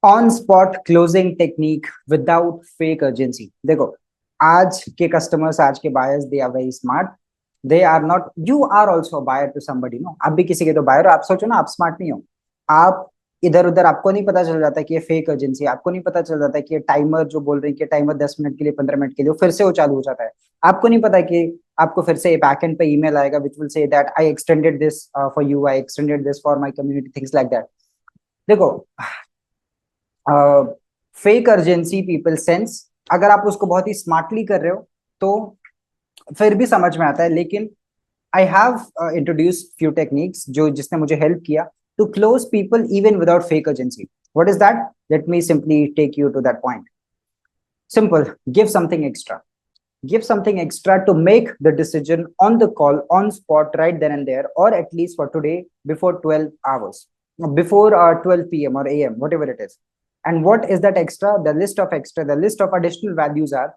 On spot closing technique without fake urgency. देखो, आज के कस्टमर्स, आज के buyers, they are very smart. They are not, you are also buyer to somebody, no, आप भी किसी के तो बायर हो। आप सोचो ना, आप स्मार्ट नहीं हो। आप इधर उधर, आपको नहीं पता चल जाता कि ये फेक अर्जेंसी, आपको नहीं पता चल जाता कि ये टाइमर जो बोल रही है कि टाइमर 10 मिनट के लिए, 15 मिनट के लिए, फिर से वो चालू हो जाता है। आपको नहीं पता कि आपको फिर से बैकएंड पे ईमेल आएगा which will say that I extended this for you, I extended this for my community, things like that. देखो, फेक अर्जेंसी पीपल सेंस, अगर आप उसको बहुत ही स्मार्टली कर रहे हो तो फिर भी समझ में आता है। लेकिन I have introduce few techniques जो जिसने मुझे हेल्प किया to close people even without fake urgency. What is that? Let me simply take you to that point. Simple, give something extra. Give something extra to make the decision on the call, on spot, right then and there, or at least for today before 12 hours, before 12 p.m. or a.m., whatever it is. And what is that extra? The list of extra, the list of additional values are,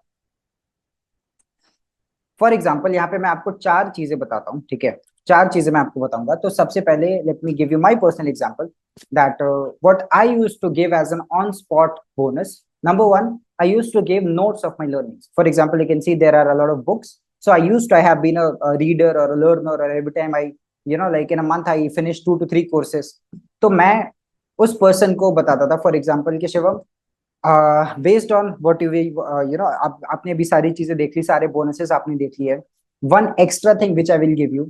for example, यहाँ पे मैं आपको चार चीजें बताता हूँ, ठीक है? चार चीजें मैं आपको बताऊंगा। तो सबसे पहले let me give you my personal example that what I used to give as an on spot bonus. Number one, I used to give notes of my learnings. For example, you can see there are a lot of books. So I have been a reader or a learner, or every time like in a month I finish 2 to 3 courses. तो मैं उस person को बताता था, for example, कि Shivam, based on what आपने अभी सारी चीजें देख ली, सारे बोनसेस आपने देख लिए। One extra thing which I will give you,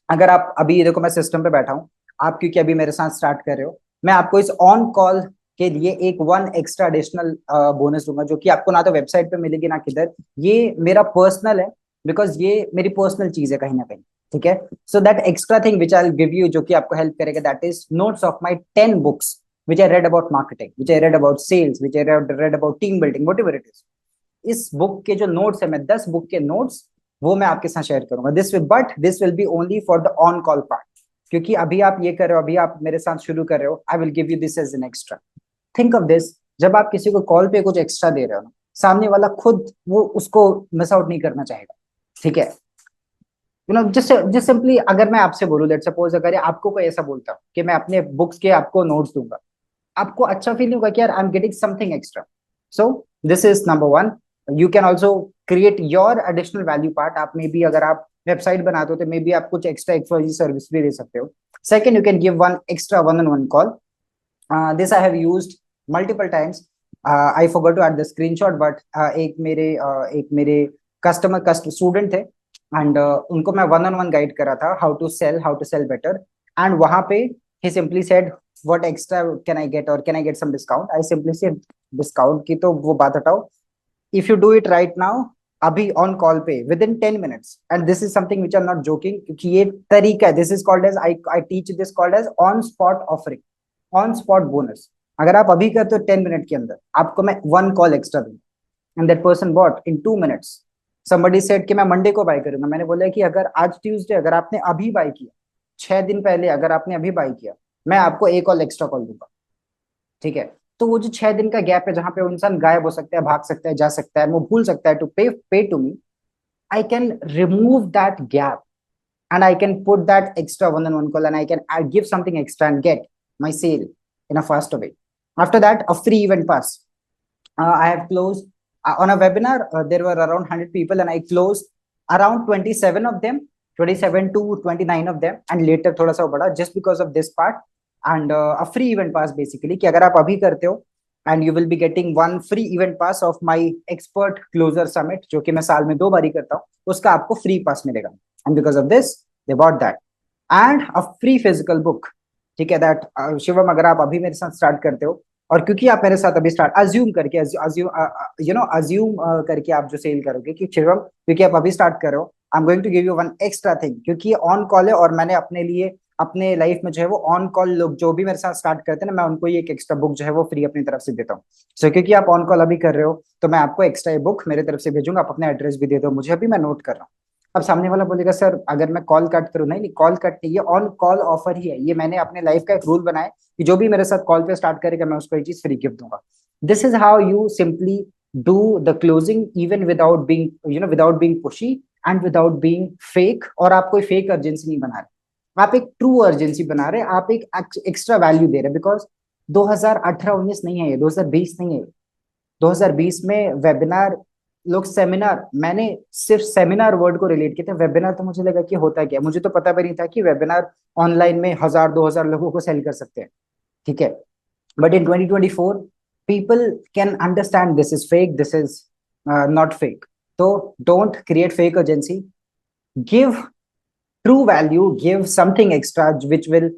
अगर आप अभी देखो मैं सिस्टम पे बैठा हूँ, आप क्योंकि अभी मेरे साथ स्टार्ट कर रहे हो, मैं आपको इस ऑन कॉल के लिए एक वन एक्स्ट्रा एडिशनल बोनस दूंगा, जो कि आपको ना तो वेबसाइट पे मिलेगी ना किधर। ये मेरा पर्सनल है, बिकॉज ये मेरी पर्सनल चीज है कहीं ना कहीं, ठीक है? So that extra thing which I will give you, जो कि आपको हेल्प करेगा, that is notes of my 10 books which I read about marketing, which I read about sales, which I read about team building, whatever it is. इस book के जो notes है, मैं 10 book के नोट्स वो मैं आपके साथ शेयर करूंगा। This will be only for the on call part, क्योंकि अभी आप ये कर रहे हो, अभी आप मेरे साथ शुरू कर रहे हो। I will give you this as an extra. Think of this, जब आप किसी को कॉल पे कुछ एक्स्ट्रा दे रहे हो ना, सामने वाला खुद वो उसको मिस आउट नहीं करना चाहेगा, ठीक है? जस्ट सिंपली, अगर मैं आपसे बोलूं, लेट सपोज अगर आपको कोई ऐसा बोलता कि मैं अपने बुक्स के आपको नोट्स दूंगा, आपको अच्छा फील होगा कि यार I am getting something extra. So this is number one. You can also create your additional value part. आप मे बी, अगर आप वेबसाइट बनाते हो तो मे बी आप कुछ एक्स्ट्रा एक्सक्लूसिव सर्विस भी दे सकते हो। Second, you can give one extra one on one call. This I have used multiple times. I forgot to add the screenshot, but एक मेरे कस्टमर स्टूडेंट थे, एंड उनको मैं वन ऑन वन गाइड करा था, how to sell better. And वहां पे ही simply said, what extra can I get, or can I get some discount? I simply say discount की तो वो बात हटाओ। If you do it right now, अभी on call पे within 10 minutes, and this is something which I'm not joking, क्योंकि ये तरीका है, this is called as I teach this called as on spot offering, on spot bonus। अगर आप अभी करते हो 10 मिनट के अंदर, आपको मैं वन कॉल एक्स्ट्रा दूंगा, and that person bought in 2 minutes। somebody said कि मैं मंडे को बाय करूंगा। मैंने बोला कि अगर आज ट्यूसडे, अगर आपने अभी बाय किया, 6 दिन पहले अगर आपने अभी बाय किया, मैं आपको एक और एक्स्ट्रा कॉल दूंगा, ठीक है? तो वो जो 6 दिन का गैप है, जहां पे वो इंसान गायब हो सकता है, भाग सकता है, जा सकता है, वो भूल सकता है to pay to me, I can remove that gap, and I can put that extra one on one call, and I give something extra and get my sale in a faster way. After that, a free event pass. I have closed on a webinar. There were around 100 people, and I closed around 27 of them, 27 to 29 of them, and later थोड़ा सा बढ़ा just because of this part. And a free event pass basically, कि अगर आप अभी करते हो, and you will be getting one free event pass of my expert closer summit, जो कि मैं साल में 2 बार ही करता हूँ, उसका आपको फ्री पास मिलेगा। And because of this, they bought that. And a free physical book, ठीक है? दैट शिवम, अगर आप अभी मेरे साथ स्टार्ट करते हो, और क्योंकि आप मेरे साथ अभी स्टार्ट अज्यूम करके अज्यूम करके आप जो सेल करोगे कि शिवम, क्योंकि आप अभी स्टार्ट कर रहे हो, I am going to give you one extra thing, क्योंकि ऑन कॉल है, और मैंने अपने लिए अपने लाइफ में जो है वो ऑन कॉल लोग जो भी मेरे साथ स्टार्ट करते हैं ना, मैं उनको ये एक एक्स्ट्रा बुक जो है वो फ्री अपनी तरफ से देता हूँ। सो क्योंकि आप ऑन कॉल अभी कर रहे हो, तो मैं आपको एक्स्ट्रा बुक मेरे तरफ से भेजूंगा। आप अपना एड्रेस भी दे दो मुझे, अभी मैं नोट कर रहा हूँ। अब सामने वाला बोलेगा, सर अगर मैं कॉल कट करूँ? नहीं, कॉल कट नहीं, ये ऑन कॉल ऑफर ही है। ये मैंने अपने लाइफ का एक रूल बनाया कि जो भी मेरे साथ कॉल पे स्टार्ट करेगा, मैं उसको एक चीज फ्री गिफ्ट दूंगा। This is how you simply do the closing, even without being pushy and without being fake. और आप कोई फेक अर्जेंसी नहीं बना रहे, आप एक ट्रू अर्जेंसी बना रहे, आप एक एक्स्ट्रा वैल्यू दे रहे, बिकॉज 2018-19 नहीं है ये, 2020 नहीं है। 2020 में वेबिनार, लोग सेमिनार, मैंने सिर्फ सेमिनार वर्ड को रिलेट किया था। वेबिनार तो मुझे लगा कि होता क्या, मुझे तो पता भी नहीं था कि वेबिनार ऑनलाइन में 1000-2000 लोगों को सेल कर सकते हैं, ठीक है। But in 2024 people can understand this is fake, this is not fake. तो don't create fake agency, give true value, give something extra which will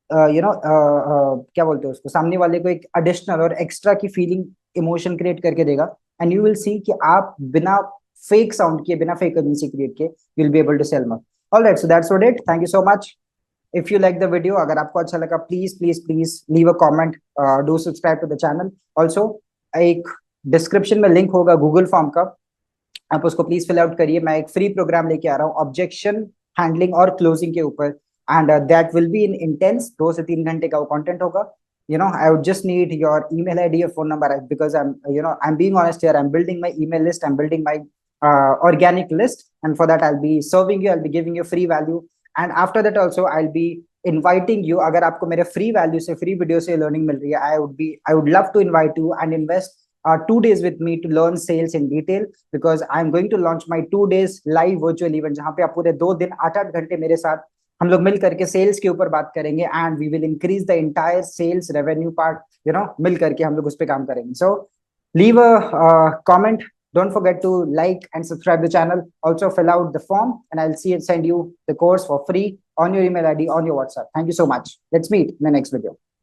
क्या बोलते हैं उसको, सामने वाले को एक एडिशनल और एक्स्ट्रा की फीलिंग, इमोशन क्रिएट करके देगा। एंड यू विल सी कि आप बिना फेक साउंड किए, बिना फेक एजेंसी क्रिएट किए, you will be able to sell more. Alright, so that's what it, thank you so much. If you like the video, अगर आपको अच्छा लगा, please please please leave a comment, do subscribe to the channel also. एक description में link होगा Google form का, आप उसको प्लीज फिल आउट करिए। मैं एक फ्री प्रोग्राम लेके आ रहा हूँ ऑब्जेक्शन हैंडलिंग और क्लोजिंग के ऊपर, and that will be in intense, 2 से 3 घंटे का वो कंटेंट होगा। I would just need your email ID or phone number, because I'm being honest here. I'm building my email list, I'm building my organic list, and for that I'll be serving you, I'll be giving you free value, and after that also I'll be inviting you. अगर आपको मेरे free value से, free video से learning मिल रही है, I would love to invite you and invest 2 days with me to learn sales in detail, because I'm going to launch my 2 days live virtual event, जहां पे आप पूरे 2 दिन 8-8 घंटे मेरे साथ हम लोग मिल करके सेल्स के ऊपर बात करेंगे, and we will increase the entire sales revenue part, मिल करके हम लोग उस पर काम करेंगे। So leave a comment, don't forget to like and subscribe the channel, also fill out the form, and I'll send you the course for free on your email ID, on your WhatsApp. Thank you so much, let's meet in the next video.